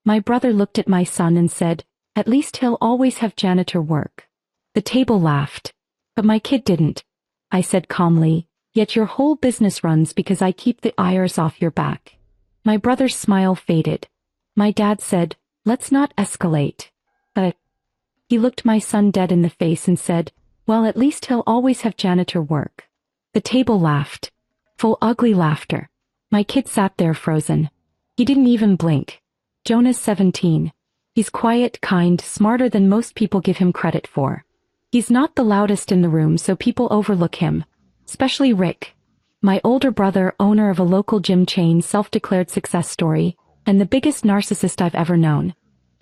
My brother looked at my son and said, "At least he'll always have janitor work." The table laughed. "But my kid didn't," I said calmly, "yet your whole business runs because I keep the IRS off your back." My brother's smile faded. My dad said, "Let's not escalate." He looked my son dead in the face and said, "Well, at least he'll always have janitor work." The table laughed. Full ugly laughter. My kid sat there frozen. He didn't even blink. Jonah's 17. He's quiet, kind, smarter than most people give him credit for. He's not the loudest in the room, so people overlook him. Especially Rick. My older brother, owner of a local gym chain, self-declared success story, and the biggest narcissist I've ever known.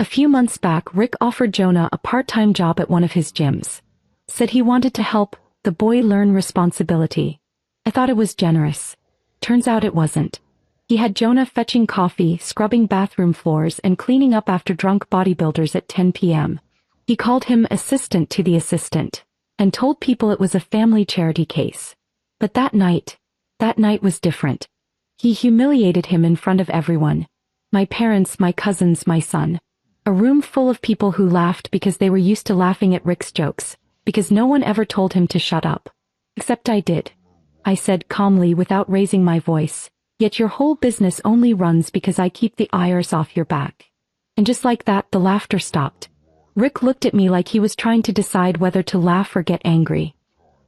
A few months back, Rick offered Jonah a part-time job at one of his gyms. Said he wanted to help the boy learn responsibility. I thought it was generous. Turns out it wasn't. He had Jonah fetching coffee, scrubbing bathroom floors, and cleaning up after drunk bodybuilders at 10 p.m. He called him assistant to the assistant, and told people it was a family charity case. But that night was different. He humiliated him in front of everyone. My parents, my cousins, my son. A room full of people who laughed because they were used to laughing at Rick's jokes, because no one ever told him to shut up. Except I did. I said calmly without raising my voice, "Yet your whole business only runs because I keep the IRS off your back." And just like that, the laughter stopped. Rick looked at me like he was trying to decide whether to laugh or get angry.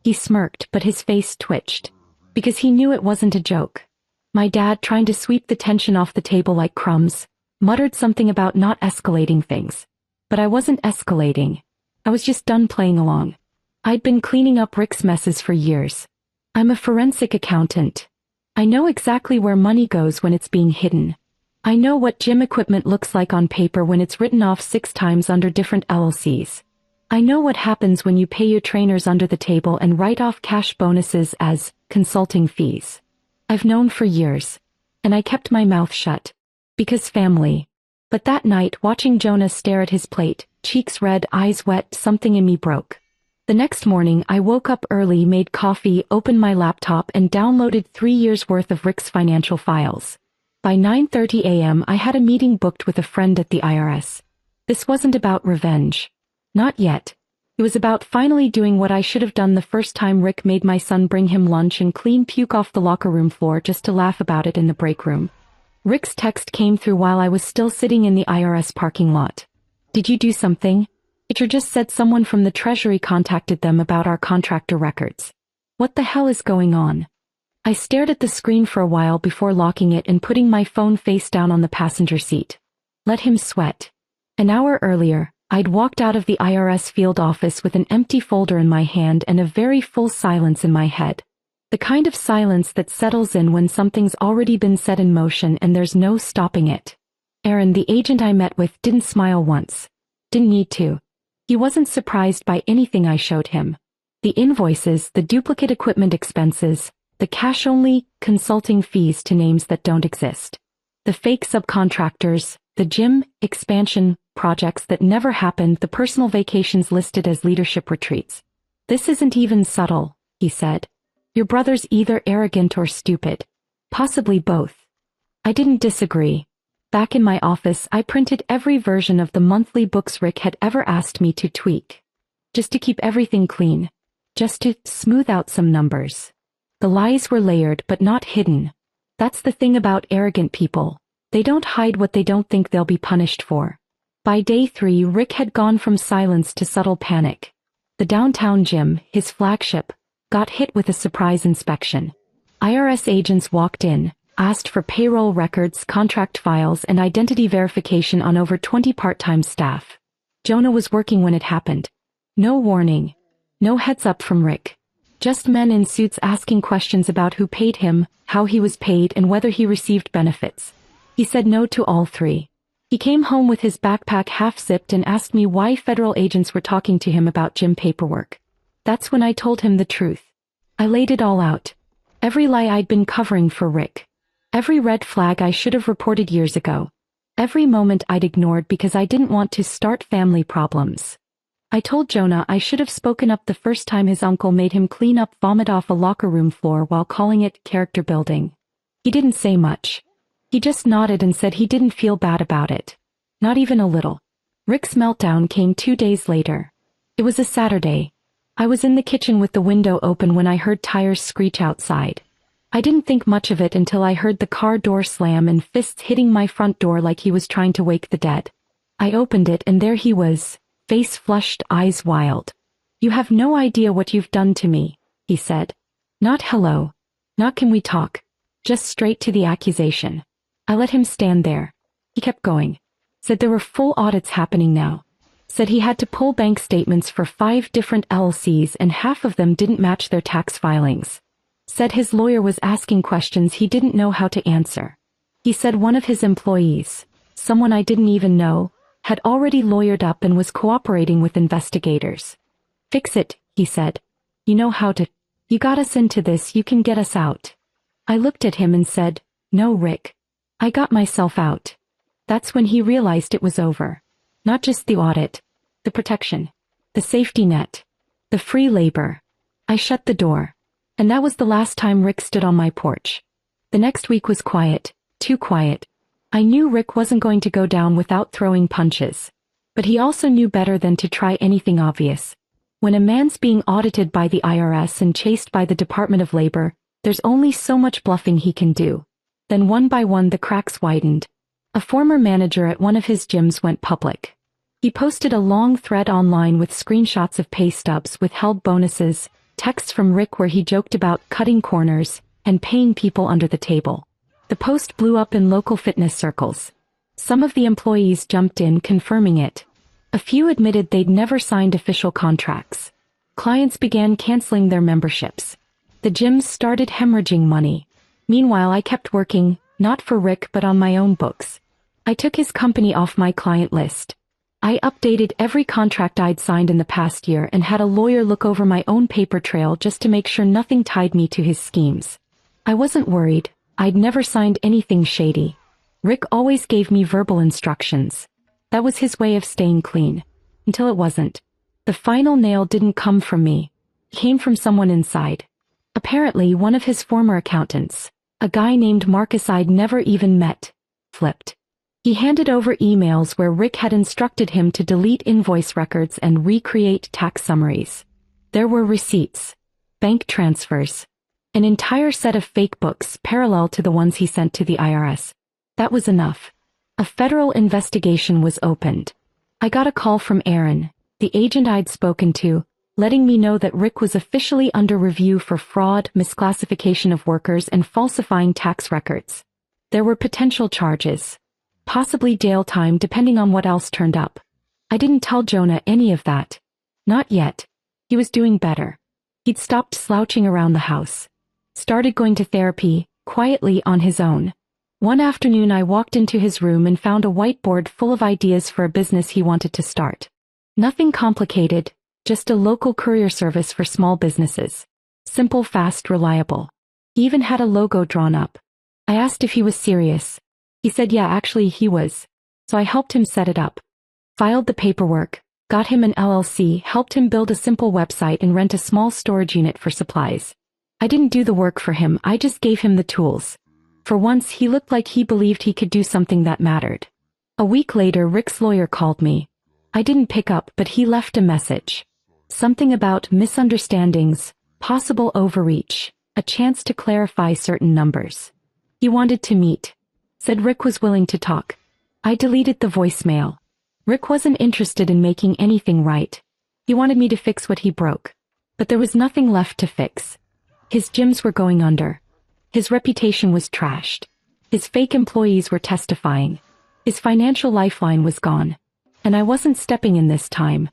He smirked, but his face twitched. Because he knew it wasn't a joke. My dad, trying to sweep the tension off the table like crumbs, muttered something about not escalating things. But I wasn't escalating. I was just done playing along. I'd been cleaning up Rick's messes for years. I'm a forensic accountant. I know exactly where money goes when it's being hidden. I know what gym equipment looks like on paper when it's written off 6 times under different LLCs. I know what happens when you pay your trainers under the table and write off cash bonuses as consulting fees. I've known for years. And I kept my mouth shut. Because family. But that night, watching Jonah stare at his plate, cheeks red, eyes wet, something in me broke. The next morning, I woke up early, made coffee, opened my laptop, and downloaded 3 years' worth of Rick's financial files. By 9:30 a.m., I had a meeting booked with a friend at the IRS. This wasn't about revenge. Not yet. It was about finally doing what I should have done the first time Rick made my son bring him lunch and clean puke off the locker room floor just to laugh about it in the break room. Rick's text came through while I was still sitting in the IRS parking lot. "Did you do something? It just said someone from the Treasury contacted them about our contractor records. What the hell is going on?" I stared at the screen for a while before locking it and putting my phone face down on the passenger seat. Let him sweat. An hour earlier, I'd walked out of the IRS field office with an empty folder in my hand and a very full silence in my head. The kind of silence that settles in when something's already been set in motion and there's no stopping it. Aaron, the agent I met with, didn't smile once. Didn't need to. He wasn't surprised by anything I showed him. The invoices, the duplicate equipment expenses, the cash-only consulting fees to names that don't exist. The fake subcontractors, the gym expansion projects that never happened, the personal vacations listed as leadership retreats. "This isn't even subtle," he said. "Your brother's either arrogant or stupid. Possibly both." I didn't disagree. Back in my office, I printed every version of the monthly books Rick had ever asked me to tweak. Just to keep everything clean. Just to smooth out some numbers. The lies were layered but not hidden. That's the thing about arrogant people. They don't hide what they don't think they'll be punished for. By day 3, Rick had gone from silence to subtle panic. The downtown gym, his flagship, got hit with a surprise inspection. IRS agents walked in, asked for payroll records, contract files, and identity verification on over 20 part-time staff. Jonah was working when it happened. No warning. No heads up from Rick. Just men in suits asking questions about who paid him, how he was paid, and whether he received benefits. He said no to all 3. He came home with his backpack half-zipped and asked me why federal agents were talking to him about gym paperwork. That's when I told him the truth. I laid it all out. Every lie I'd been covering for Rick. Every red flag I should have reported years ago. Every moment I'd ignored because I didn't want to start family problems. I told Jonah I should have spoken up the first time his uncle made him clean up vomit off a locker room floor while calling it character building. He didn't say much. He just nodded and said he didn't feel bad about it. Not even a little. Rick's meltdown came 2 days later. It was a Saturday. I was in the kitchen with the window open when I heard tires screech outside. I didn't think much of it until I heard the car door slam and fists hitting my front door like he was trying to wake the dead. I opened it and there he was, face flushed, eyes wild. "You have no idea what you've done to me," he said. Not hello. Not can we talk. Just straight to the accusation. I let him stand there. He kept going. Said there were full audits happening now. Said he had to pull bank statements for 5 different LLCs and half of them didn't match their tax filings. Said his lawyer was asking questions he didn't know how to answer. He said one of his employees, someone I didn't even know, had already lawyered up and was cooperating with investigators. "Fix it," he said. "You know how to. You got us into this, you can get us out." I looked at him and said, "No, Rick. I got myself out." That's when he realized it was over. Not just the audit, the protection, the safety net, the free labor. I shut the door. And that was the last time Rick stood on my porch. The next week was quiet, too quiet. I knew Rick wasn't going to go down without throwing punches. But he also knew better than to try anything obvious. When a man's being audited by the IRS and chased by the Department of Labor, there's only so much bluffing he can do. Then one by one the cracks widened. A former manager at one of his gyms went public. He posted a long thread online with screenshots of pay stubs, withheld bonuses, texts from Rick where he joked about cutting corners and paying people under the table. The post blew up in local fitness circles. Some of the employees jumped in confirming it. A few admitted they'd never signed official contracts. Clients began canceling their memberships. The gyms started hemorrhaging money. Meanwhile, I kept working, not for Rick but on my own books. I took his company off my client list. I updated every contract I'd signed in the past year and had a lawyer look over my own paper trail just to make sure nothing tied me to his schemes. I wasn't worried. I'd never signed anything shady. Rick always gave me verbal instructions. That was his way of staying clean. Until it wasn't. The final nail didn't come from me. It came from someone inside. Apparently one of his former accountants, a guy named Marcus I'd never even met, flipped. He handed over emails where Rick had instructed him to delete invoice records and recreate tax summaries. There were receipts, bank transfers, an entire set of fake books parallel to the ones he sent to the IRS. That was enough. A federal investigation was opened. I got a call from Aaron, the agent I'd spoken to, letting me know that Rick was officially under review for fraud, misclassification of workers, and falsifying tax records. There were potential charges. Possibly jail time depending on what else turned up. I didn't tell Jonah any of that. Not yet. He was doing better. He'd stopped slouching around the house. Started going to therapy, quietly on his own. One afternoon I walked into his room and found a whiteboard full of ideas for a business he wanted to start. Nothing complicated, just a local courier service for small businesses. Simple, fast, reliable. He even had a logo drawn up. I asked if he was serious. He said yeah, actually he was. So I helped him set it up. Filed the paperwork, got him an LLC, helped him build a simple website and rent a small storage unit for supplies. I didn't do the work for him, I just gave him the tools. For once he looked like he believed he could do something that mattered. A week later Rick's lawyer called me. I didn't pick up but he left a message. Something about misunderstandings, possible overreach, a chance to clarify certain numbers. He wanted to meet. Said Rick was willing to talk. I deleted the voicemail. Rick wasn't interested in making anything right. He wanted me to fix what he broke. But there was nothing left to fix. His gyms were going under. His reputation was trashed. His fake employees were testifying. His financial lifeline was gone. And I wasn't stepping in this time.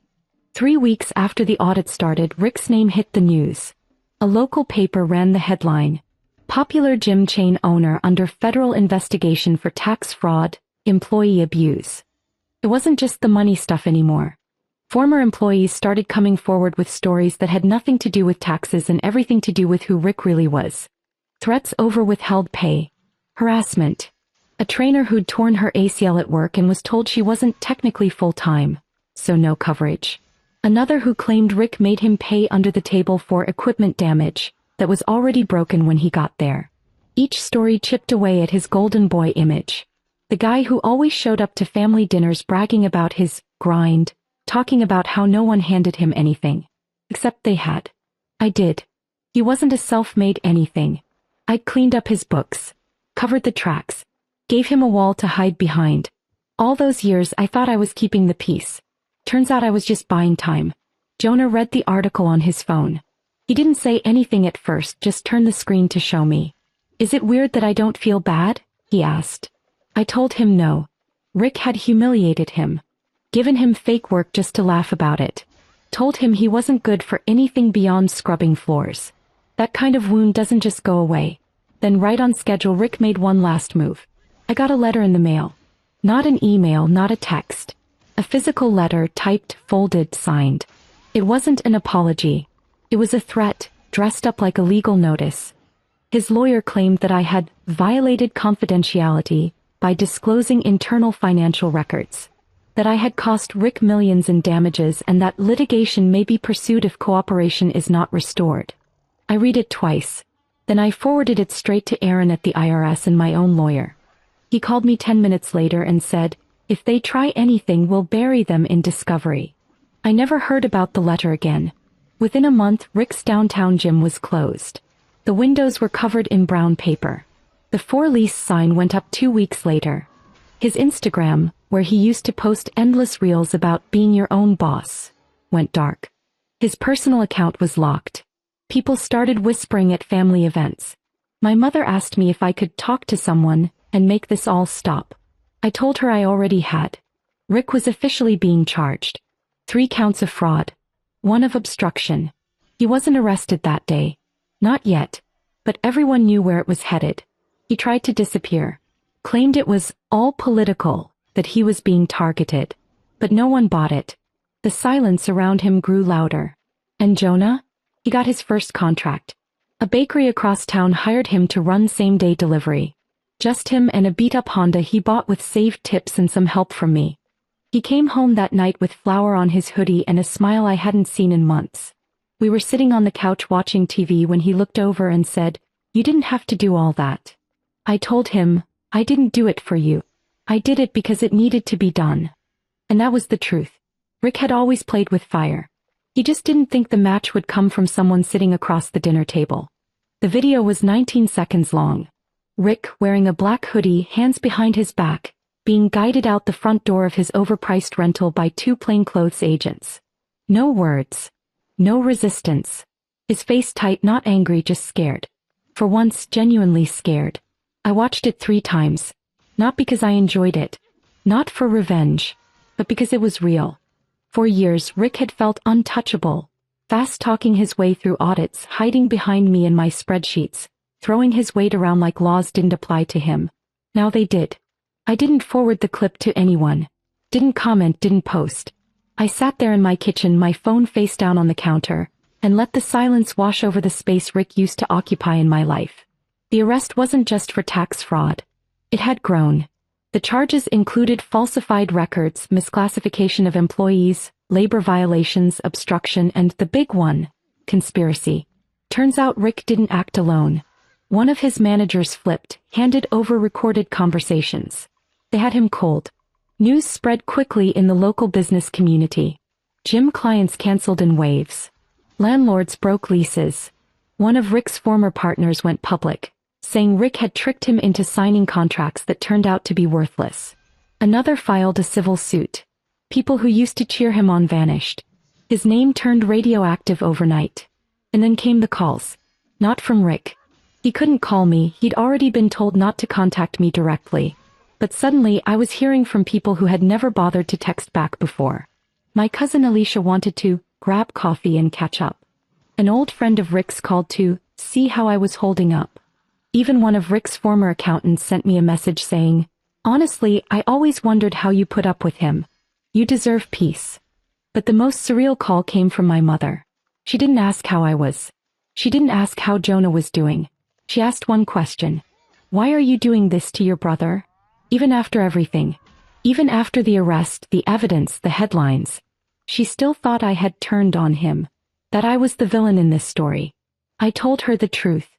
3 weeks after the audit started, Rick's name hit the news. A local paper ran the headline, "Popular gym chain owner under federal investigation for tax fraud, employee abuse." It wasn't just the money stuff anymore. Former employees started coming forward with stories that had nothing to do with taxes and everything to do with who Rick really was. Threats over withheld pay, harassment, a trainer who'd torn her ACL at work and was told she wasn't technically full-time, so no coverage. Another who claimed Rick made him pay under the table for equipment damage that was already broken when he got there. Each story chipped away at his golden boy image. The guy who always showed up to family dinners bragging about his grind, talking about how no one handed him anything. Except they had. I did. He wasn't a self-made anything. I cleaned up his books, covered the tracks, gave him a wall to hide behind. All those years I thought I was keeping the peace. Turns out I was just buying time. Jonah read the article on his phone. He didn't say anything at first, just turned the screen to show me. Is it weird that I don't feel bad? He asked. I told him no. Rick had humiliated him. Given him fake work just to laugh about it. Told him he wasn't good for anything beyond scrubbing floors. That kind of wound doesn't just go away. Then right on schedule Rick made one last move. I got a letter in the mail. Not an email, not a text. A physical letter, typed, folded, signed. It wasn't an apology. It was a threat, dressed up like a legal notice. His lawyer claimed that I had violated confidentiality by disclosing internal financial records. That I had cost Rick millions in damages and that litigation may be pursued if cooperation is not restored. I read it twice. Then I forwarded it straight to Aaron at the IRS and my own lawyer. He called me 10 minutes later and said, if they try anything, we'll bury them in discovery. I never heard about the letter again. Within a month, Rick's downtown gym was closed. The windows were covered in brown paper. The for lease sign went up 2 weeks later. His Instagram, where he used to post endless reels about being your own boss, went dark. His personal account was locked. People started whispering at family events. My mother asked me if I could talk to someone and make this all stop. I told her I already had. Rick was officially being charged. 3 counts of fraud. 1 of obstruction. He wasn't arrested that day. Not yet. But everyone knew where it was headed. He tried to disappear. Claimed it was all political, that he was being targeted. But no one bought it. The silence around him grew louder. And Jonah? He got his first contract. A bakery across town hired him to run same-day delivery. Just him and a beat-up Honda he bought with saved tips and some help from me. He came home that night with flour on his hoodie and a smile I hadn't seen in months. We were sitting on the couch watching TV when he looked over and said, "You didn't have to do all that." I told him, "I didn't do it for you. I did it because it needed to be done." And that was the truth. Rick had always played with fire. He just didn't think the match would come from someone sitting across the dinner table. The video was 19 seconds long. Rick, wearing a black hoodie, hands behind his back, being guided out the front door of his overpriced rental by 2 plainclothes agents. No words. No resistance. His face tight, not angry, just scared. For once, genuinely scared. I watched it 3 times. Not because I enjoyed it. Not for revenge. But because it was real. For years, Rick had felt untouchable. Fast-talking his way through audits, hiding behind me and my spreadsheets, throwing his weight around like laws didn't apply to him. Now they did. I didn't forward the clip to anyone. Didn't comment, didn't post. I sat there in my kitchen, my phone face down on the counter, and let the silence wash over the space Rick used to occupy in my life. The arrest wasn't just for tax fraud. It had grown. The charges included falsified records, misclassification of employees, labor violations, obstruction, and the big one, conspiracy. Turns out Rick didn't act alone. One of his managers flipped, handed over recorded conversations. They had him cold. News spread quickly in the local business community. Gym clients canceled in waves. Landlords broke leases. One of Rick's former partners went public, saying Rick had tricked him into signing contracts that turned out to be worthless. Another filed a civil suit. People who used to cheer him on vanished. His name turned radioactive overnight. And then came the calls. Not from Rick. He couldn't call me, he'd already been told not to contact me directly. But suddenly I was hearing from people who had never bothered to text back before. My cousin Alicia wanted to grab coffee and catch up. An old friend of Rick's called to see how I was holding up. Even one of Rick's former accountants sent me a message saying, "Honestly, I always wondered how you put up with him. You deserve peace." But the most surreal call came from my mother. She didn't ask how I was. She didn't ask how Jonah was doing. She asked one question. "Why are you doing this to your brother?" Even after everything. Even after the arrest, the evidence, the headlines. She still thought I had turned on him. That I was the villain in this story. I told her the truth.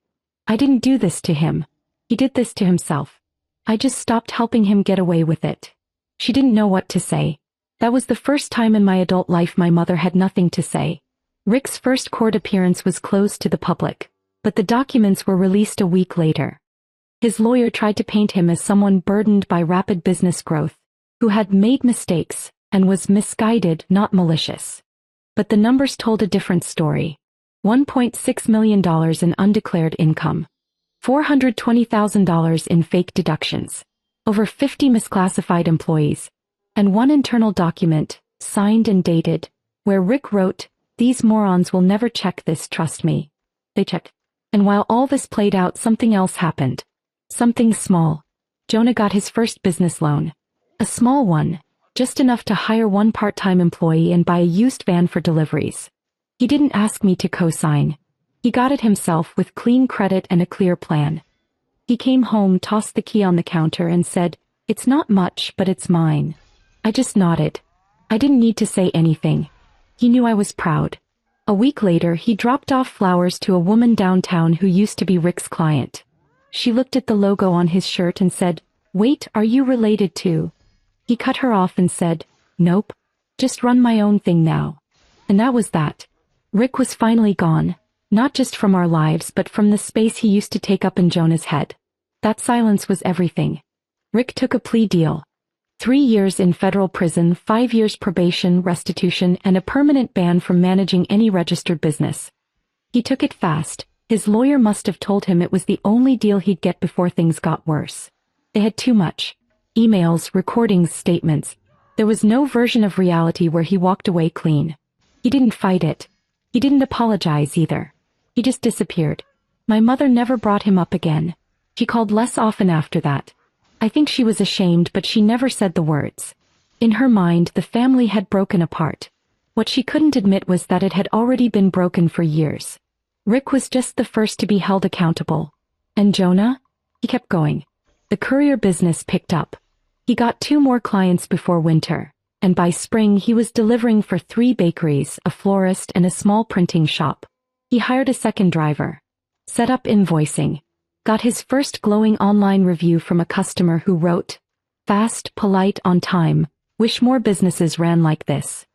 I didn't do this to him. He did this to himself. I just stopped helping him get away with it. She didn't know what to say. That was the first time in my adult life my mother had nothing to say. Rick's first court appearance was closed to the public, but the documents were released a week later. His lawyer tried to paint him as someone burdened by rapid business growth, who had made mistakes and was misguided, not malicious. But the numbers told a different story. $1.6 million in undeclared income. $420,000 in fake deductions. Over 50 misclassified employees. And one internal document, signed and dated, where Rick wrote, "These morons will never check this, trust me." They checked. And while all this played out, something else happened. Something small. Jonah got his first business loan. A small one, just enough to hire one part-time employee and buy a used van for deliveries. He didn't ask me to co-sign. He got it himself with clean credit and a clear plan. He came home, tossed the key on the counter and said, "It's not much, but it's mine." I just nodded. I didn't need to say anything. He knew I was proud. A week later, he dropped off flowers to a woman downtown who used to be Rick's client. She looked at the logo on his shirt and said, "Wait, are you related to?" He cut her off and said, "Nope. Just run my own thing now." And that was that. Rick was finally gone, not just from our lives but from the space he used to take up in Jonah's head. That silence was everything. Rick took a plea deal. 3 years in federal prison, 5 years probation, restitution, and a permanent ban from managing any registered business. He took it fast. His lawyer must have told him it was the only deal he'd get before things got worse. They had too much. Emails, recordings, statements. There was no version of reality where he walked away clean. He didn't fight it. He didn't apologize either. He just disappeared. My mother never brought him up again. She called less often after that. I think she was ashamed, but she never said the words. In her mind, the family had broken apart. What she couldn't admit was that it had already been broken for years. Rick was just the first to be held accountable. And Jonah? He kept going. The courier business picked up. He got 2 more clients before winter, and by spring he was delivering for 3 bakeries, a florist, and a small printing shop. He hired a second driver. Set up invoicing. Got his first glowing online review from a customer who wrote, "Fast, polite, on time. Wish more businesses ran like this."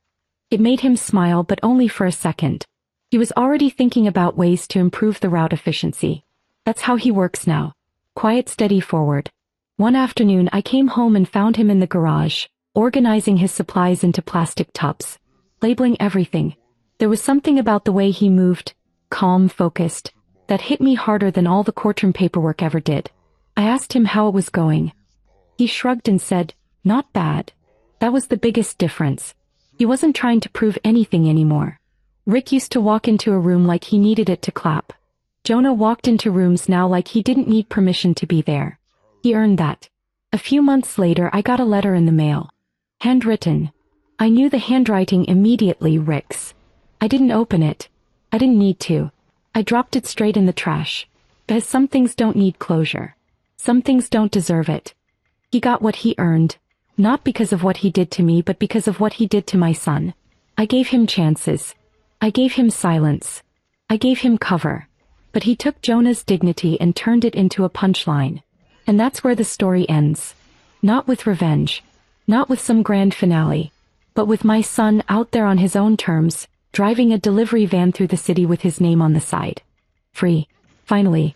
It made him smile, but only for a second. He was already thinking about ways to improve the route efficiency. That's how he works now. Quiet, steady forward. One afternoon I came home and found him in the garage, organizing his supplies into plastic tubs, labeling everything. There was something about the way he moved, calm, focused, that hit me harder than all the courtroom paperwork ever did. I asked him how it was going. He shrugged and said, "Not bad." That was the biggest difference. He wasn't trying to prove anything anymore. Rick used to walk into a room like he needed it to clap. Jonah walked into rooms now like he didn't need permission to be there. He earned that. A few months later I got a letter in the mail. Handwritten. I knew the handwriting immediately, Rick's. I didn't open it. I didn't need to. I dropped it straight in the trash. Because some things don't need closure. Some things don't deserve it. He got what he earned. Not because of what he did to me, but because of what he did to my son. I gave him chances. I gave him silence. I gave him cover. But he took Jonah's dignity and turned it into a punchline. And that's where the story ends. Not with revenge. Not with some grand finale. But with my son out there on his own terms, driving a delivery van through the city with his name on the side. Free. Finally.